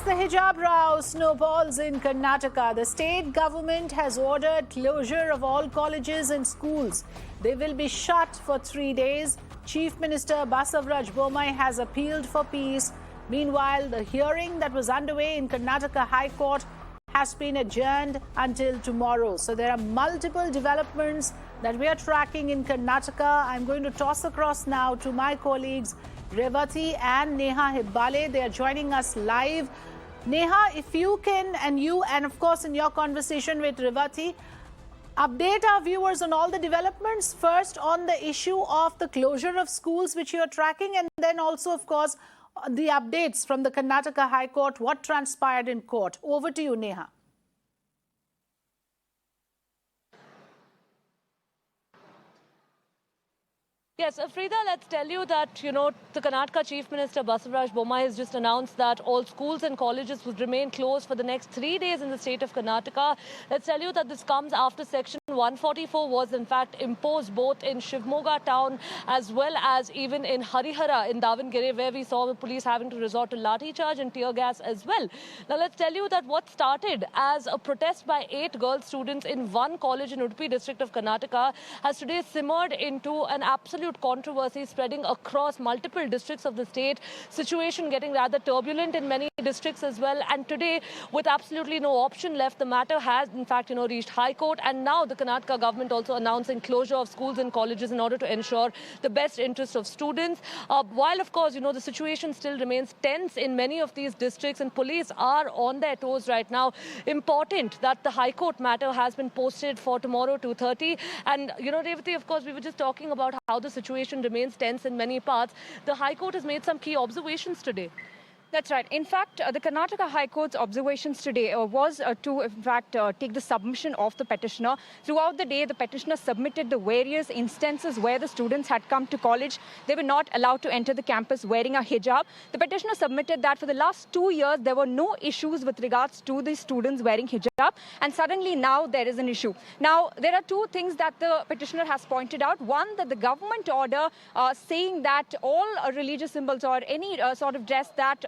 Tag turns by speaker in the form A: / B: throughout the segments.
A: the hijab row snowballs in Karnataka. The state government has ordered closure of all colleges and schools. They will be shut for 3 days. Chief Minister Basavaraj Bommai has appealed for peace. Meanwhile, the hearing that was underway in Karnataka High Court has been adjourned until tomorrow. So there are multiple developments that we are tracking in Karnataka. I'm going to toss across now to my colleagues Revati and Neha Hibbale. They are joining us live. Neha, if you can, and of course in your conversation with Revati, update our viewers on all the developments. First on the issue of the closure of schools which you are tracking, and then also of course the updates from the Karnataka High Court, what transpired in court. Over to you, Neha.
B: Yes, Frida, let's tell you that, the Karnataka Chief Minister Basavaraj Bommai has just announced that all schools and colleges would remain closed for the next 3 days in the state of Karnataka. Let's tell you that this comes after Section 144 was in fact imposed both in Shivmoga town as well as even in Harihara in Davangere, where we saw the police having to resort to lathi charge and tear gas as well. Now, let's tell you that what started as a protest by 8 girl students in one college in Udupi district of Karnataka has today simmered into an absolute controversy spreading across multiple districts of the state. Situation getting rather turbulent in many districts as well. And today, with absolutely no option left, the matter has in fact, reached High Court. And now the Karnataka government also announcing closure of schools and colleges in order to ensure the best interest of students. While of course, the situation still remains tense in many of these districts and police are on their toes right now. Important that the High Court matter has been posted for tomorrow, 2:30. And, Revati, of course, we were just talking about how the situation remains tense in many parts. The High Court has made some key observations today.
C: That's right. In fact, the Karnataka High Court's observations today was to, in fact, take the submission of the petitioner. Throughout the day, the petitioner submitted the various instances where the students had come to college. They were not allowed to enter the campus wearing a hijab. The petitioner submitted that for the last 2 years, there were no issues with regards to the students wearing hijab. And suddenly now there is an issue. Now, there are two things that the petitioner has pointed out. One, that the government order saying that all religious symbols or any sort of dress that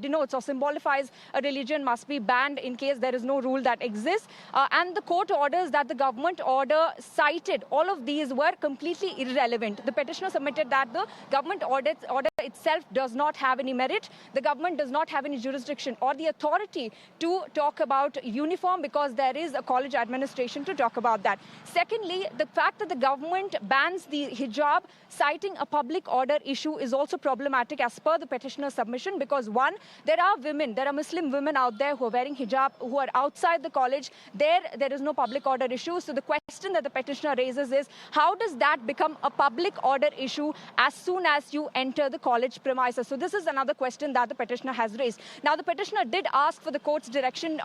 C: denotes or symbolifies a religion must be banned in case there is no rule that exists. And the court orders that the government order cited, all of these were completely irrelevant. The petitioner submitted that the government order itself does not have any merit. The government does not have any jurisdiction or the authority to talk about uniform because there is a college administration to talk about that. Secondly, the fact that the government bans the hijab, citing a public order issue, is also problematic as per the petitioner's submission. Because one, there are Muslim women out there who are wearing hijab, who are outside the college. There is no public order issue. So the question that the petitioner raises is, how does that become a public order issue as soon as you enter the college premises? So this is another question that the petitioner has raised. Now, the petitioner did ask for the court's direction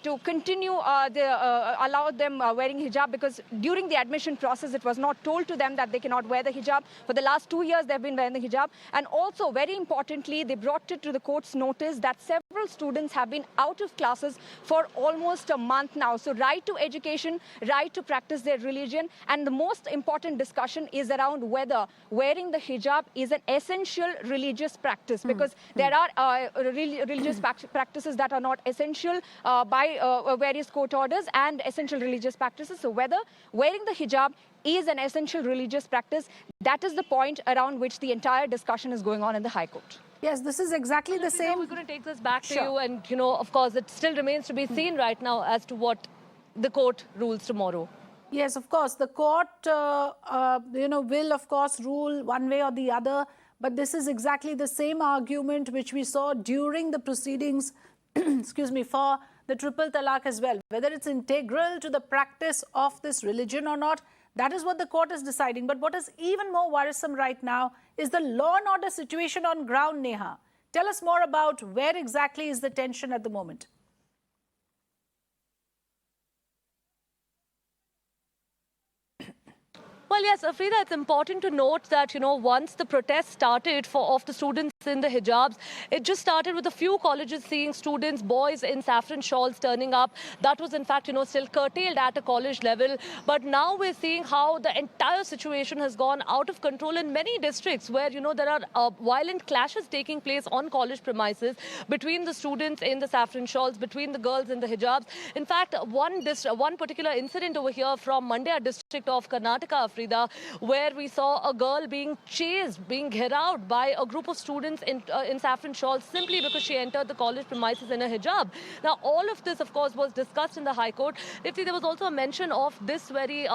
C: to continue allow them wearing hijab, because during the admission process, it was not told to them that they cannot wear the hijab. For the last 2 years, they've been wearing the hijab. And also, very importantly, they brought it to the court's notice that several students have been out of classes for almost a month now. So right to education, right to practice their religion. And the most important discussion is around whether wearing the hijab is an essential religious practice, because there are religious practices that are not essential by various court orders and essential religious practices. So whether wearing the hijab is an essential religious practice, that is the point around which the entire discussion is going on in the High Court.
A: Yes, this is exactly the same.
B: We're going to take this back to you. And, of course, it still remains to be seen right now as to what the court rules tomorrow.
A: Yes, of course. The court, will, of course, rule one way or the other. But this is exactly the same argument which we saw during the proceedings, excuse me, for the triple talaq as well. Whether it's integral to the practice of this religion or not, that is what the court is deciding. But what is even more worrisome right now is the law and order situation on ground, Neha. Tell us more about where exactly is the tension at the moment.
B: Well, yes, Afrida, it's important to note that, once the protest started of the students in the hijabs, it just started with a few colleges seeing students, boys in saffron shawls turning up. That was, in fact, still curtailed at a college level. But now we're seeing how the entire situation has gone out of control in many districts where, there are violent clashes taking place on college premises between the students in the saffron shawls, between the girls in the hijabs. In fact, one particular incident over here from Mandya district of Karnataka, Frida, where we saw a girl being chased, being harassed by a group of students in saffron shawls simply because she entered the college premises in a hijab. Now, all of this, of course, was discussed in the High Court. There was also a mention of this very,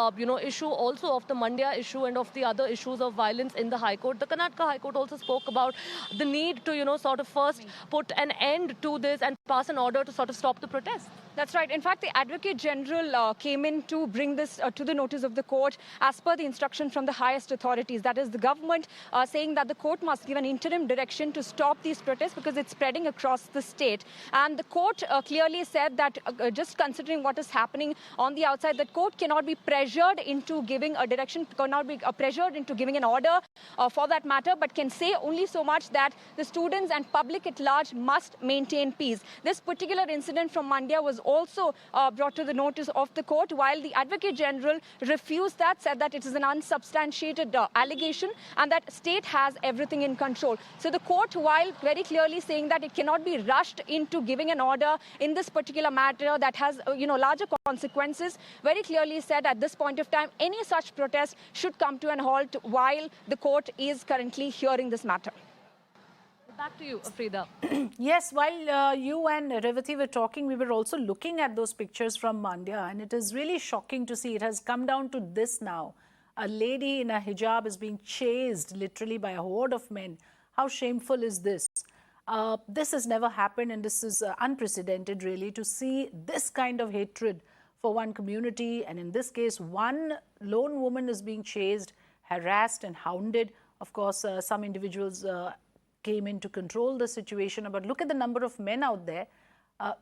B: issue, also of the Mandya issue and of the other issues of violence in the High Court. The Karnataka High Court also spoke about the need to, sort of first put an end to this and pass an order to sort of stop the protest.
C: That's right. In fact, the Advocate General came in to bring this to the notice of the court as per the instruction from the highest authorities. That is the government saying that the court must give an interim direction to stop these protests because it's spreading across the state. And the court clearly said that just considering what is happening on the outside, the court cannot be pressured into giving a direction, cannot be pressured into giving an order for that matter, but can say only so much that the students and public at large must maintain peace. This particular incident from Mandya was also brought to the notice of the court, while the Advocate General refused that, said that it is an unsubstantiated allegation and that state has everything in control. So the court, while very clearly saying that it cannot be rushed into giving an order in this particular matter that has larger consequences, very clearly said at this point of time any such protest should come to an halt while the court is currently hearing this matter.
B: Back to you, Afrida.
A: Yes, while you and Revati were talking, we were also looking at those pictures from Mandya, and it is really shocking to see. It has come down to this now. A lady in a hijab is being chased literally by a horde of men. How shameful is this? This has never happened, and this is unprecedented, really, to see this kind of hatred for one community. And in this case, one lone woman is being chased, harassed and hounded. Of course, some individuals came in to control the situation, but look at the number of men out there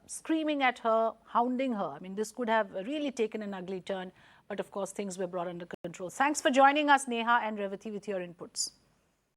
A: screaming at her, hounding her. I mean, this could have really taken an ugly turn, but of course things were brought under control. Thanks for joining us, Neha and Revati, with your inputs.